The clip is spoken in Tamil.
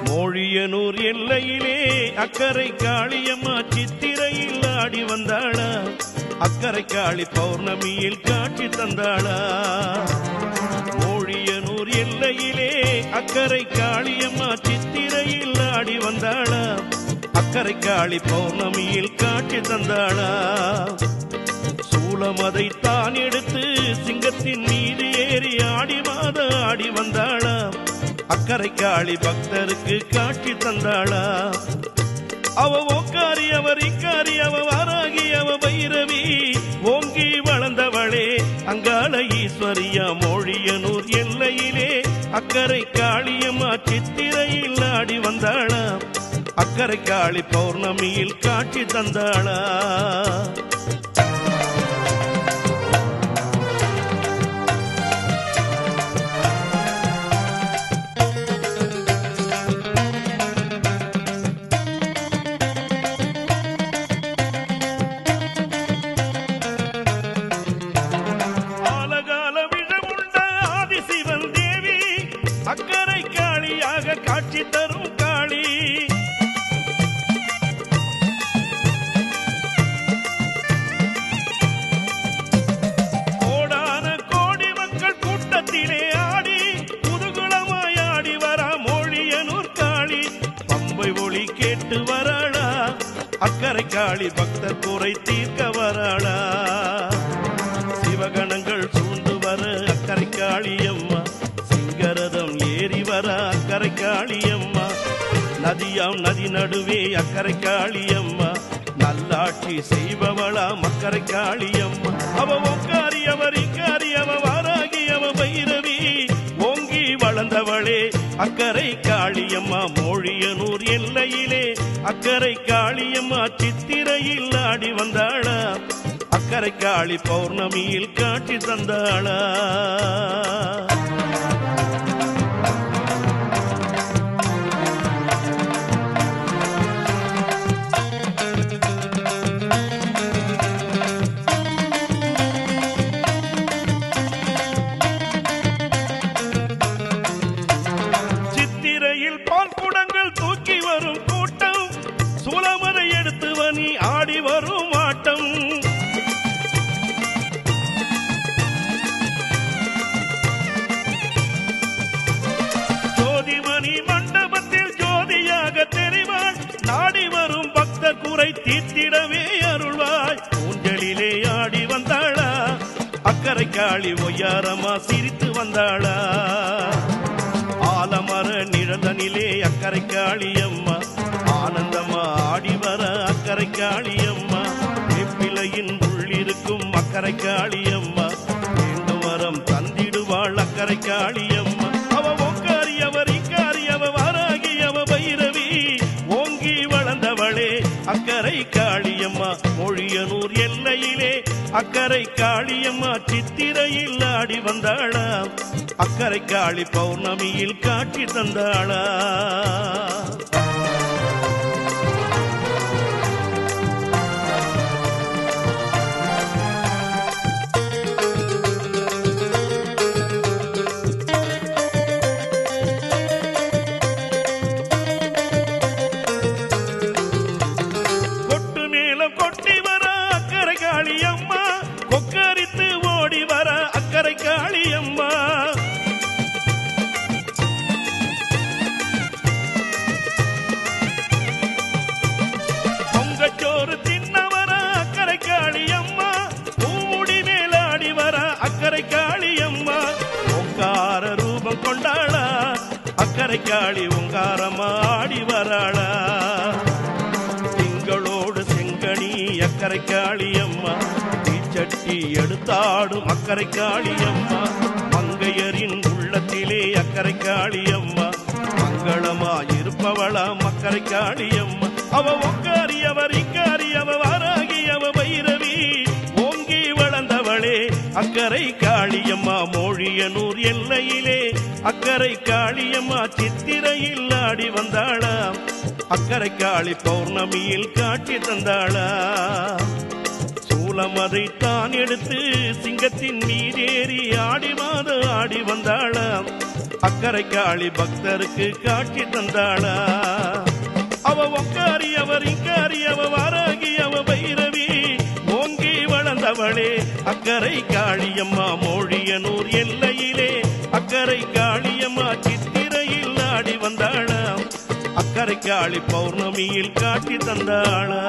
மோழியனூர் எல்லையிலே அக்கரை காளியம்மா சித்திரையில் ஆடி வந்தாளா, அக்கரை காளி பௌர்ணமியில் காட்சி தந்தாளா. மோழியனூர் எல்லையிலே அக்கரை காளியம்மா சித்திரையில் ஆடி வந்தாளா, அக்கரை காளி பௌர்ணமியில் காட்சி தந்தாளா. சூலமதை தான் எடுத்து சிங்கத்தின் மீது ஏறி ஆடி மாத ஆடி வந்தாளா, அக்கரை காளி பக்தருக்கு காட்சி தந்தாளா. அவ ஓக்காரி அவர் இக்காரி அவ வாராகி அவ பைரவி ஓங்கி வளர்ந்தவளே அங்காள ஈஸ்வரியா. மோழியனூர் எல்லையிலே அக்கரை காளியம்மா சித்திரையில் ஆடி வந்தாளா, அக்கரை காளி பௌர்ணமியில் காட்சி தந்தாளா. அக்கரை காளியாக காட்சி தரும் காளி. கோடான கோடி மக்கள் கூட்டத்திலே ஆடி புதுகுளமாய் ஆடி வரா மோழியனூர் காளி. பம்பை ஒளி கேட்டு வராளா, அக்கரை காளி பக்தர் குறை தீர்க்க வராளா. சிவகணங்கள் சூழ்ந்து வர அக்கரை காளியம்மா, சிங்கரதம் ஏறி வர அக்கரை காளியம்மா. நதியாம் நதி நடுவே அக்கரை காளியம்மா, நல்லாட்சி செய்பவளா அக்கரை காளியம்மா. அவ ஒக்காரி அவர் இக்காரி அவ வாராகி அவ பைரவி ஓங்கி வளர்ந்தவளே அக்கரை காளியம்மா. மோழியனூர் எல்லையிலே அக்கரை காளியம்மா சித்திரையில் ஆடி வந்தாளா, அக்கரை காளி பௌர்ணமியில் காட்சி தந்தாளா. சித்திரையில் பால் குடங்கள் தூக்கி வரும் கூட்டம், சூலமதை எடுத்து வனி ஆடி வரும் ஆட்டம். ஜோதிமணி மண்டபத்தில் ஜோதியாக தெரிவாள், நாடி வரும் பக்த குறை தீர்த்திடவே அருள்வாய். ஊஞ்சலிலே ஆடி வந்தாளா, அக்கரை காளி ஒய்யாரமா சிரித்து வந்தாளா. ஆலமர நிழலனிலே அக்கரை காளியம்மா, ஆனந்தமா ஆடி வர அக்கரை காளியம்மா. பிள்ளையின் உள்ளிருக்கும் அக்கரை காளியம்மா, வேண்டும் வரம் தந்திடுவாள் அக்கரை காளியம்மா. அவ ஒக்காரி அவர் இக்காரி அவ வாராகி அவ பைரவி ஓங்கி வளர்ந்தவளே அக்கரை காளியம்மா. மொழியனூர் எல்லையிலே அக்கரை காளியம்மா சித்திரையில் ஆடி வந்தாளா, அக்கரை காளி பௌர்ணமியில் காட்சி தந்தாளா. கொட்டு மேலம் கொட்டி வர அக்கரை காளியம்மா, கொக்கரித்து ஓடி வர அக்கரை காளியம்மா. பொங்கச்சோறு தின்ன வர அக்கரை காளியம்மா, பூமுடி மேலாடி வர அக்கரை காளியம்மா. ஓங்கார ரூபம் கொண்டாளா, அக்கரை காளி ஓங்காரமா ஆடி வராளா. திங்களோடு செங்கனி அக்கரை காளியம்மா, தீச்சட்டி எடுத்தாடும் அக்கரை காளியம்மா. மங்கையரின் உள்ளத்திலே அக்கரை காளியம்மா, மங்களமாயிருப்பவளாம் அக்கரை காளியம்மா. அவ ஒக்காரி அவர் இக்காரி அவ வாராகி அவ பைரவி அக்கரை காளியம்மா மொழியனூர் எல்லையிலே அக்கரை காளியம்மா சித்திரையில் ஆடி வந்தாளாம். அக்கரை காளி பௌர்ணமியில் காட்சி தந்தாளா. சூலம் அதை தான் எடுத்து சிங்கத்தின் மீதேறி ஆடி மாத ஆடி வந்தாளாம். அக்கரை காளி பக்தருக்கு காட்சி தந்தாளா. அவ ஒக்காரி அவர் இங்காரி அவ வாராகி அவ பைரவி ஓங்கி வளர்ந்தவளே அக்கரை காளியம்மா மொழியனூர் எல்லையிலே அக்கரை காளியம்மா சித்திரையில் ஆடி வந்தாளாம். அக்கரை காளி பௌர்ணமியில் காட்சி தந்தாளா.